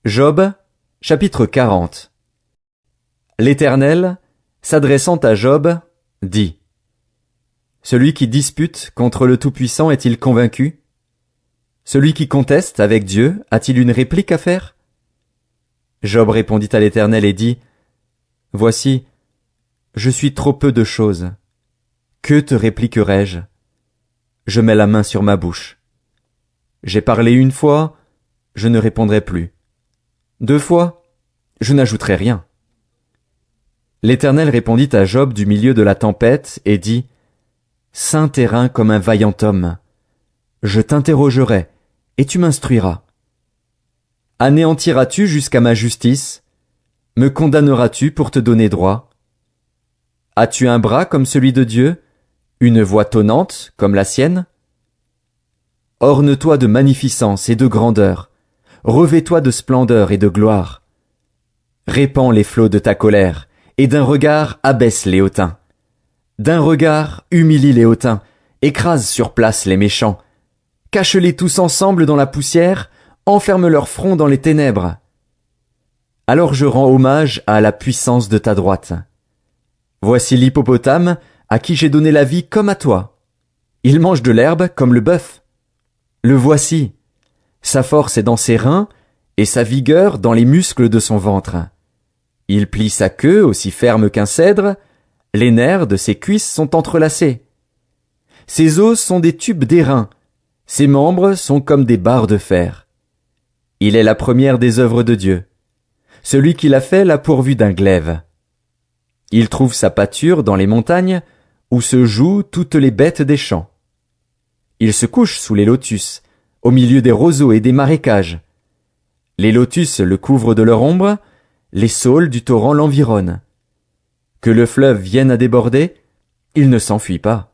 Job, chapitre 40. L'Éternel, s'adressant à Job, dit: Celui qui dispute contre le Tout-Puissant est-il convaincu? Celui qui conteste avec Dieu a-t-il une réplique à faire? Job répondit à l'Éternel et dit: Voici, je suis trop peu de choses. Que te répliquerai-je? Je mets la main sur ma bouche. J'ai parlé une fois, je ne répondrai plus. 2 fois, je n'ajouterai rien. L'Éternel répondit à Job du milieu de la tempête et dit: Saint terrain comme un vaillant homme. Je t'interrogerai, et tu m'instruiras. Anéantiras-tu jusqu'à ma justice? Me condamneras-tu pour te donner droit? As-tu un bras comme celui de Dieu, une voix tonnante comme la sienne? Orne-toi de magnificence et de grandeur, revêt-toi de splendeur et de gloire. Répands les flots de ta colère, et d'un regard abaisse les hautains. D'un regard humilie les hautains, écrase sur place les méchants. Cache-les tous ensemble dans la poussière, enferme leur front dans les ténèbres. Alors je rends hommage à la puissance de ta droite. Voici l'hippopotame à qui j'ai donné la vie comme à toi. Il mange de l'herbe comme le bœuf. Le voici. Sa force est dans ses reins et sa vigueur dans les muscles de son ventre. Il plie sa queue aussi ferme qu'un cèdre, les nerfs de ses cuisses sont entrelacés. Ses os sont des tubes d'airain, ses membres sont comme des barres de fer. Il est la première des œuvres de Dieu. Celui qui l'a fait l'a pourvu d'un glaive. Il trouve sa pâture dans les montagnes, où se jouent toutes les bêtes des champs. Il se couche sous les lotus, au milieu des roseaux et des marécages. Les lotus le couvrent de leur ombre, les saules du torrent l'environnent. Que le fleuve vienne à déborder, il ne s'enfuit pas.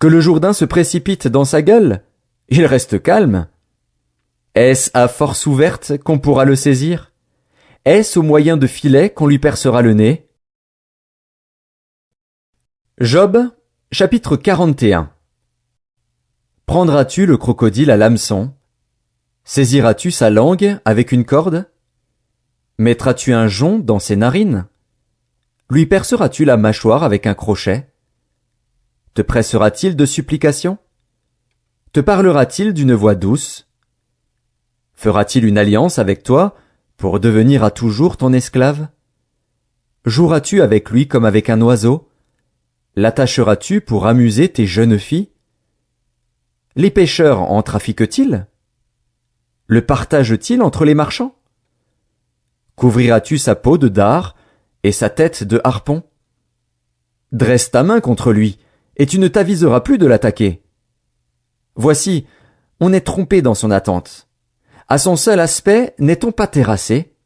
Que le Jourdain se précipite dans sa gueule, il reste calme. Est-ce à force ouverte qu'on pourra le saisir? Est-ce au moyen de filets qu'on lui percera le nez? Job, chapitre 41. Prendras-tu le crocodile à l'hameçon? Saisiras-tu sa langue avec une corde? Mettras-tu un jonc dans ses narines? Lui perceras-tu la mâchoire avec un crochet? Te pressera-t-il de supplications? Te parlera-t-il d'une voix douce? Fera-t-il une alliance avec toi pour devenir à toujours ton esclave? Joueras-tu avec lui comme avec un oiseau? L'attacheras-tu pour amuser tes jeunes filles? Les pêcheurs en trafiquent-ils? Le partagent-ils entre les marchands? Couvriras-tu sa peau de dard et sa tête de harpon? Dresse ta main contre lui, et tu ne t'aviseras plus de l'attaquer. Voici, on est trompé dans son attente. À son seul aspect, n'est-on pas terrassé?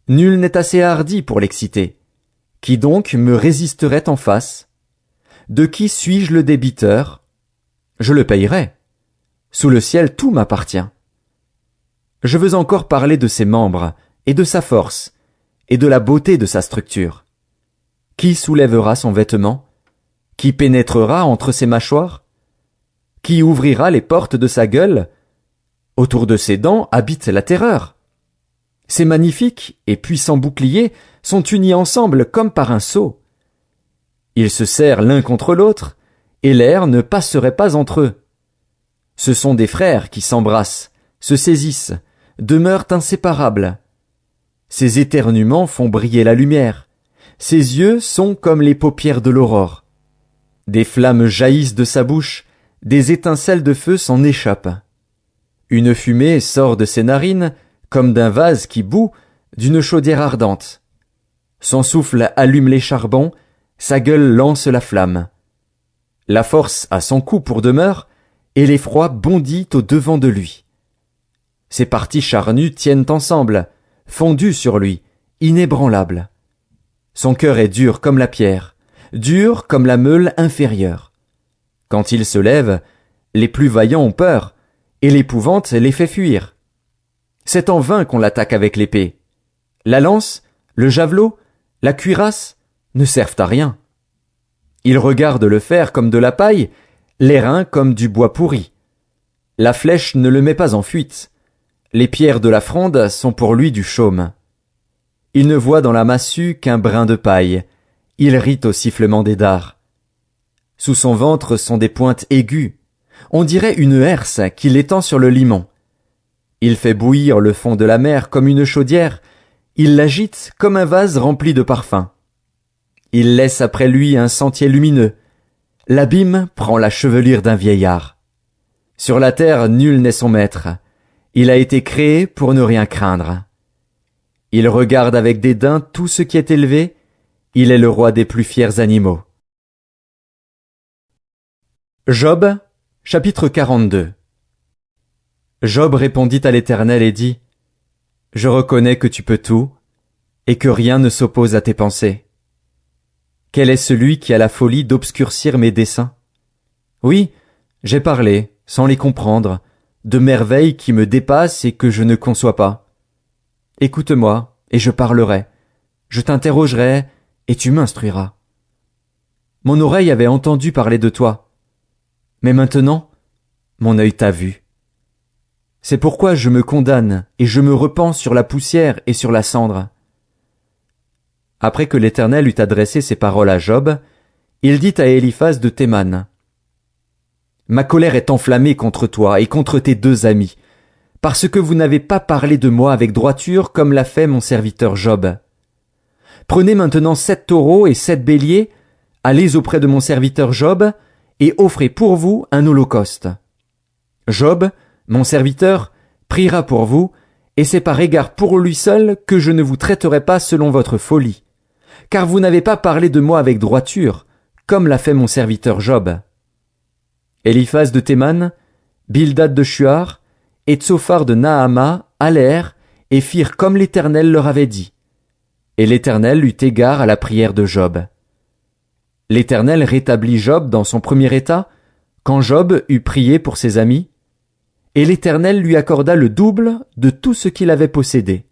Nul n'est assez hardi pour l'exciter. Qui donc me résisterait en face? De qui suis-je le débiteur? Je le payerai. Sous le ciel tout m'appartient. Je veux encore parler de ses membres, et de sa force, et de la beauté de sa structure. Qui soulèvera son vêtement? Qui pénétrera entre ses mâchoires? Qui ouvrira les portes de sa gueule? Autour de ses dents habite la terreur. Ses magnifiques et puissants boucliers sont unis ensemble comme par un sceau. Ils se serrent l'un contre l'autre, et l'air ne passerait pas entre eux. Ce sont des frères qui s'embrassent, se saisissent, demeurent inséparables. Ses éternuements font briller la lumière. Ses yeux sont comme les paupières de l'aurore. Des flammes jaillissent de sa bouche, des étincelles de feu s'en échappent. Une fumée sort de ses narines, comme d'un vase qui bout, d'une chaudière ardente. Son souffle allume les charbons, sa gueule lance la flamme. La force a son cou pour demeure, et l'effroi bondit au devant de lui. Ses parties charnues tiennent ensemble, fondues sur lui, inébranlables. Son cœur est dur comme la pierre, dur comme la meule inférieure. Quand il se lève, les plus vaillants ont peur, et l'épouvante les fait fuir. C'est en vain qu'on l'attaque avec l'épée. La lance, le javelot, la cuirasse ne servent à rien. Il regarde le fer comme de la paille, l'airain comme du bois pourri. La flèche ne le met pas en fuite. Les pierres de la fronde sont pour lui du chaume. Il ne voit dans la massue qu'un brin de paille. Il rit au sifflement des dards. Sous son ventre sont des pointes aiguës. On dirait une herse qui l'étend sur le limon. Il fait bouillir le fond de la mer comme une chaudière. Il l'agite comme un vase rempli de parfums. Il laisse après lui un sentier lumineux. L'abîme prend la chevelure d'un vieillard. Sur la terre, nul n'est son maître. Il a été créé pour ne rien craindre. Il regarde avec dédain tout ce qui est élevé. Il est le roi des plus fiers animaux. Job, chapitre 42. Job répondit à l'Éternel et dit: Je reconnais que tu peux tout, et que rien ne s'oppose à tes pensées. Quel est celui qui a la folie d'obscurcir mes desseins? Oui, j'ai parlé, sans les comprendre, de merveilles qui me dépassent et que je ne conçois pas. Écoute-moi, et je parlerai. Je t'interrogerai, et tu m'instruiras. Mon oreille avait entendu parler de toi. Mais maintenant, mon œil t'a vu. C'est pourquoi je me condamne, et je me repens sur la poussière et sur la cendre. Après que l'Éternel eut adressé ces paroles à Job, il dit à Éliphaz de Théman: Ma colère est enflammée contre toi et contre tes deux amis, parce que vous n'avez pas parlé de moi avec droiture comme l'a fait mon serviteur Job. Prenez maintenant 7 taureaux et 7 béliers, allez auprès de mon serviteur Job, et offrez pour vous un holocauste. Job, mon serviteur, priera pour vous, et c'est par égard pour lui seul que je ne vous traiterai pas selon votre folie, car vous n'avez pas parlé de moi avec droiture, comme l'a fait mon serviteur Job. Éliphaz de Théman, Bildad de Shuar, et Tsophar de Naama allèrent et firent comme l'Éternel leur avait dit. Et l'Éternel eut égard à la prière de Job. L'Éternel rétablit Job dans son premier état, quand Job eut prié pour ses amis, et l'Éternel lui accorda le double de tout ce qu'il avait possédé.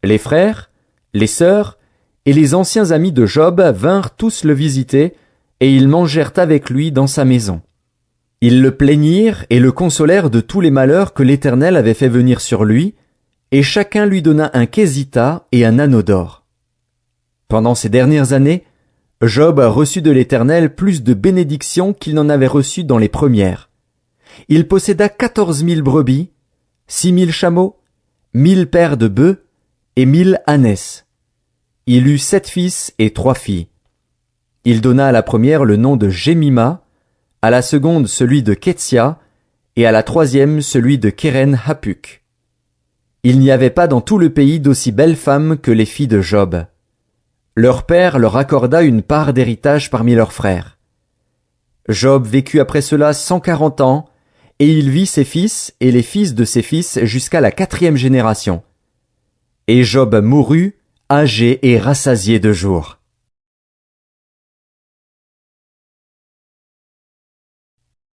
Les frères, les sœurs et les anciens amis de Job vinrent tous le visiter, et ils mangèrent avec lui dans sa maison. Ils le plaignirent et le consolèrent de tous les malheurs que l'Éternel avait fait venir sur lui, et chacun lui donna un késita et un anneau d'or. Pendant ces dernières années, Job a reçu de l'Éternel plus de bénédictions qu'il n'en avait reçu dans les premières. Il posséda 14 000 brebis, 6 000 chameaux, 1 000 paires de bœufs et 1 000 ânesses. Il eut 7 fils et 3 filles. Il donna à la première le nom de Jémima, à la seconde celui de Ketsia, et à la troisième celui de Kéren Hapuk. Il n'y avait pas dans tout le pays d'aussi belles femmes que les filles de Job. Leur père leur accorda une part d'héritage parmi leurs frères. Job vécut après cela 140 ans, et il vit ses fils et les fils de ses fils jusqu'à la 4e génération. Et Job mourut, âgé et rassasié de jours.